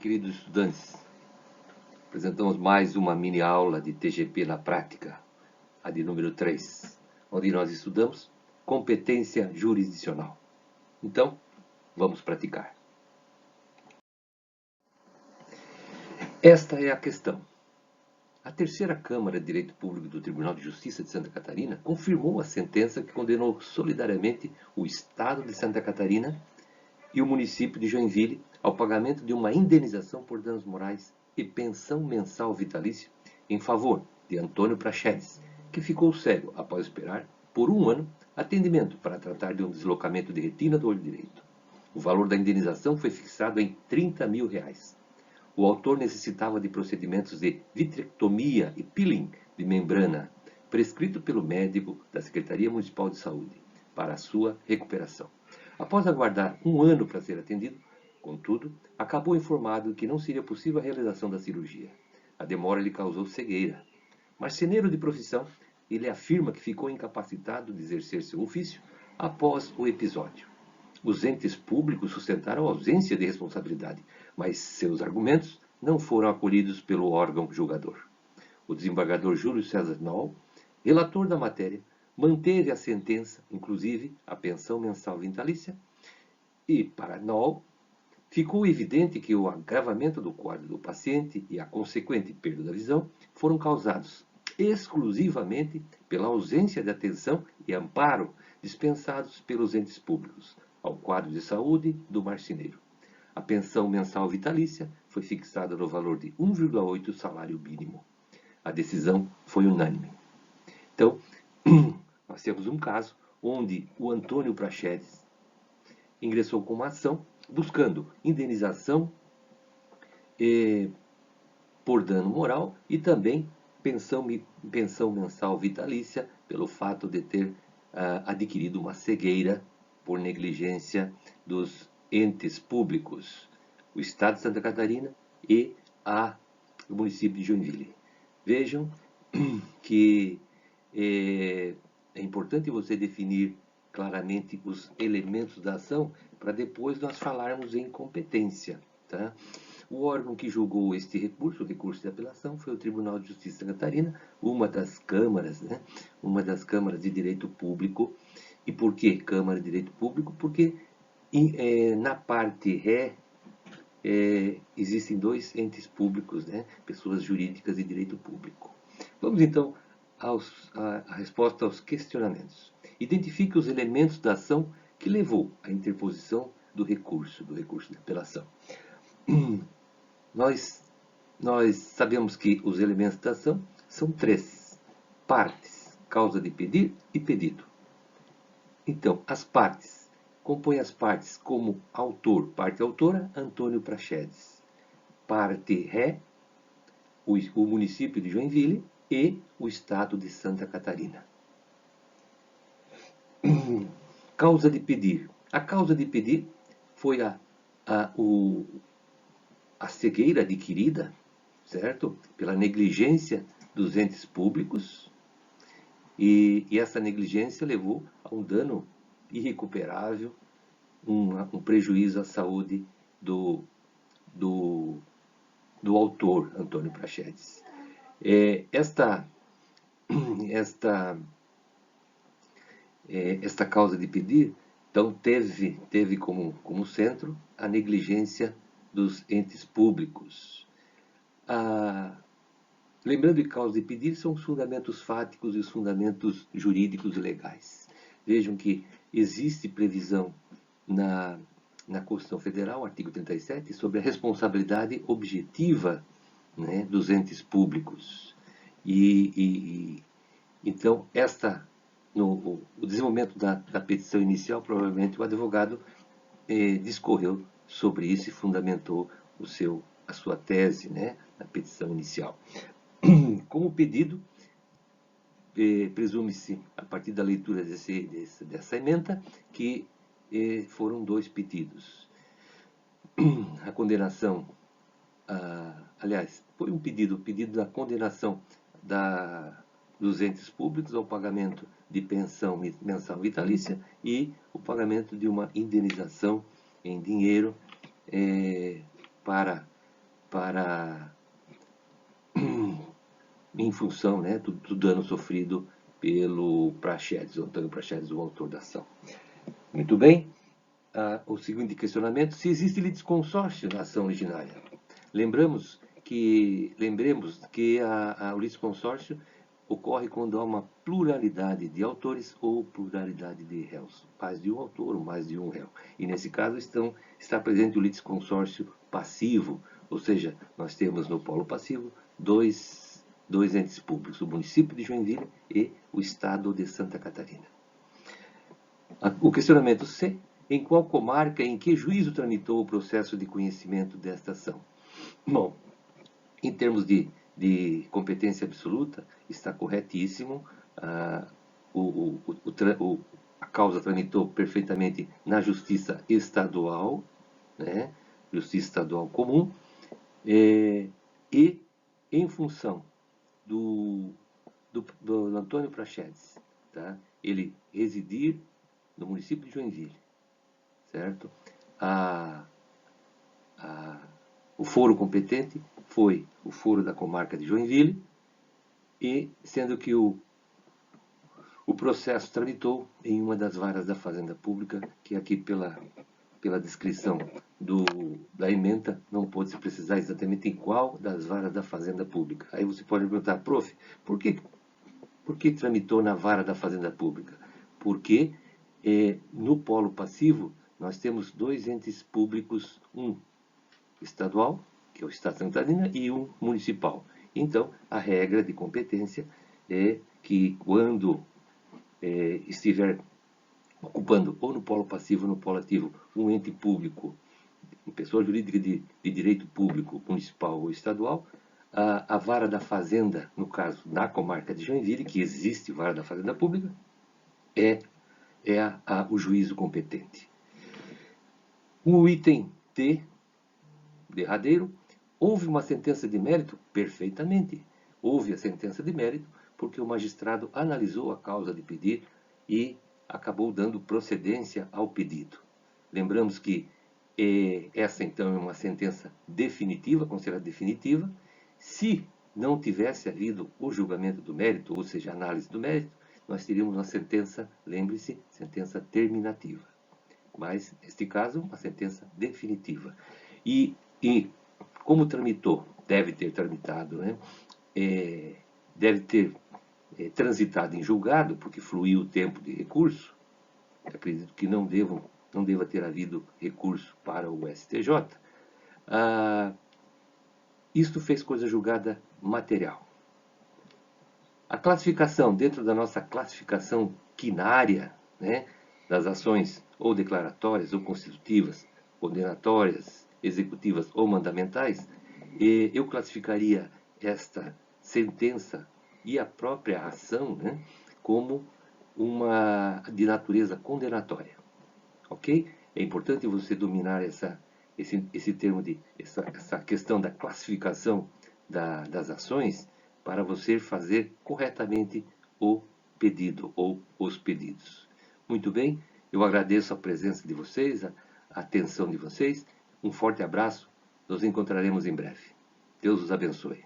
queridos estudantes. Apresentamos mais uma mini aula de TGP na prática, a de número 3, onde nós estudamos competência jurisdicional. Então, vamos praticar. Esta é a questão. A terceira Câmara de Direito Público do Tribunal de Justiça de Santa Catarina confirmou a sentença que condenou solidariamente o Estado de Santa Catarina e o município de Joinville ao pagamento de uma indenização por danos morais e pensão mensal vitalícia em favor de Antônio Praxedes, que ficou cego após esperar, por 1 ano, atendimento para tratar de um deslocamento de retina do olho direito. O valor da indenização foi fixado em R$30 mil. O autor necessitava de procedimentos de vitrectomia e peeling de membrana, prescrito pelo médico da Secretaria Municipal de Saúde, para a sua recuperação. Após aguardar 1 ano para ser atendido, contudo, acabou informado que não seria possível a realização da cirurgia. A demora lhe causou cegueira. Marceneiro de profissão, ele afirma que ficou incapacitado de exercer seu ofício após o episódio. Os entes públicos sustentaram a ausência de responsabilidade, mas seus argumentos não foram acolhidos pelo órgão julgador. O desembargador Júlio César Noll, relator da matéria, manteve a sentença, inclusive a pensão mensal vitalícia, e, para Noll, ficou evidente que o agravamento do quadro do paciente e a consequente perda da visão foram causados exclusivamente pela ausência de atenção e amparo dispensados pelos entes públicos ao quadro de saúde do marceneiro. A pensão mensal vitalícia foi fixada no valor de 1,8 salário mínimo. A decisão foi unânime. Então, nós temos um caso onde o Antônio Praxedes ingressou com uma ação buscando indenização por dano moral e também pensão mensal vitalícia pelo fato de ter adquirido uma cegueira por negligência dos entes públicos, o Estado de Santa Catarina e o município de Joinville. Vejam que é importante você definir claramente os elementos da ação para depois nós falarmos em competência. Tá? O órgão que julgou este recurso, o recurso de apelação, foi o Tribunal de Justiça de Santa Catarina, uma das câmaras, uma das câmaras de direito público. E por que Câmara de Direito Público? Porque na parte ré existem 2 entes públicos, pessoas jurídicas de direito público. Vamos então à resposta aos questionamentos. Identifique os elementos da ação que levou à interposição do recurso de apelação. Nós sabemos que os elementos da ação são 3: partes, causa de pedir e pedido. Então, as partes. Compõe as partes como autor, parte autora, Antônio Praxedes. Parte ré, o município de Joinville e o Estado de Santa Catarina. Causa de pedir. A causa de pedir foi a cegueira adquirida, certo? Pela negligência dos entes públicos. E essa negligência levou a um dano irrecuperável, um prejuízo à saúde do autor, Antônio Praxedes. Esta causa de pedir, então, teve como centro a negligência dos entes públicos. Lembrando que causa de pedir são os fundamentos fáticos e os fundamentos jurídicos e legais. Vejam que existe previsão na Constituição Federal, artigo 37, sobre a responsabilidade objetiva dos entes públicos. Então, no desenvolvimento da petição inicial, provavelmente o advogado discorreu sobre isso e fundamentou a sua tese na petição inicial. Como pedido, presume-se, a partir da leitura dessa ementa, que foram 2 pedidos. A condenação, aliás, foi um pedido da condenação dos entes públicos ao pagamento de pensão mensal vitalícia e o pagamento de uma indenização em dinheiro para em função, né, do dano sofrido pelo Praxedes, o Antônio Praxedes, o autor da ação. Muito bem. O seguinte questionamento: se existe litisconsórcio na ação originária. Lembremos que o litisconsórcio ocorre quando há uma pluralidade de autores ou pluralidade de réus. Mais de um autor ou mais de um réu. E nesse caso está presente o litisconsórcio passivo, ou seja, nós temos no polo passivo dois entes públicos, o município de Joinville e o estado de Santa Catarina. O questionamento C: em qual comarca e em que juízo tramitou o processo de conhecimento desta ação? Bom, em termos de competência absoluta, está corretíssimo. A causa tramitou perfeitamente na Justiça Estadual, né? Justiça Estadual Comum, e em função do Antônio Praxedes, tá? Ele residir no município de Joinville, certo? O foro competente foi o foro da comarca de Joinville, e sendo que o processo tramitou em uma das varas da Fazenda Pública, que aqui pela descrição da ementa não pode se precisar exatamente em qual das varas da Fazenda Pública. Aí você pode perguntar: prof, por que tramitou na vara da Fazenda Pública? Porque no polo passivo nós temos dois entes públicos, um estadual, que é o Estado de Santa Catarina, e um municipal. Então, a regra de competência é que quando estiver ocupando ou no polo passivo ou no polo ativo um ente público, uma pessoa jurídica de direito público, municipal ou estadual, a vara da Fazenda, no caso, na comarca de Joinville, que existe vara da Fazenda Pública, é o juízo competente. O item T, derradeiro: houve uma sentença de mérito? Perfeitamente. Houve a sentença de mérito porque o magistrado analisou a causa de pedir e acabou dando procedência ao pedido. Lembramos que essa, então, é uma sentença definitiva, considerada definitiva. Se não tivesse havido o julgamento do mérito, ou seja, a análise do mérito, nós teríamos uma sentença, lembre-se, sentença terminativa. Mas, neste caso, uma sentença definitiva. E como tramitou, deve ter tramitado, né? Deve ter transitado em julgado, porque fluiu o tempo de recurso. Acredito que não deva ter havido recurso para o STJ. Isto fez coisa julgada material. A classificação, dentro da nossa classificação quinária, né, das ações ou declaratórias ou constitutivas, condenatórias, executivas ou mandamentais, eu classificaria esta sentença e a própria ação, né, como uma de natureza condenatória. Ok? É importante você dominar esse termo essa questão da classificação das ações para você fazer corretamente o pedido ou os pedidos. Muito bem, eu agradeço a presença de vocês, a atenção de vocês. Um forte abraço, nos encontraremos em breve. Deus os abençoe.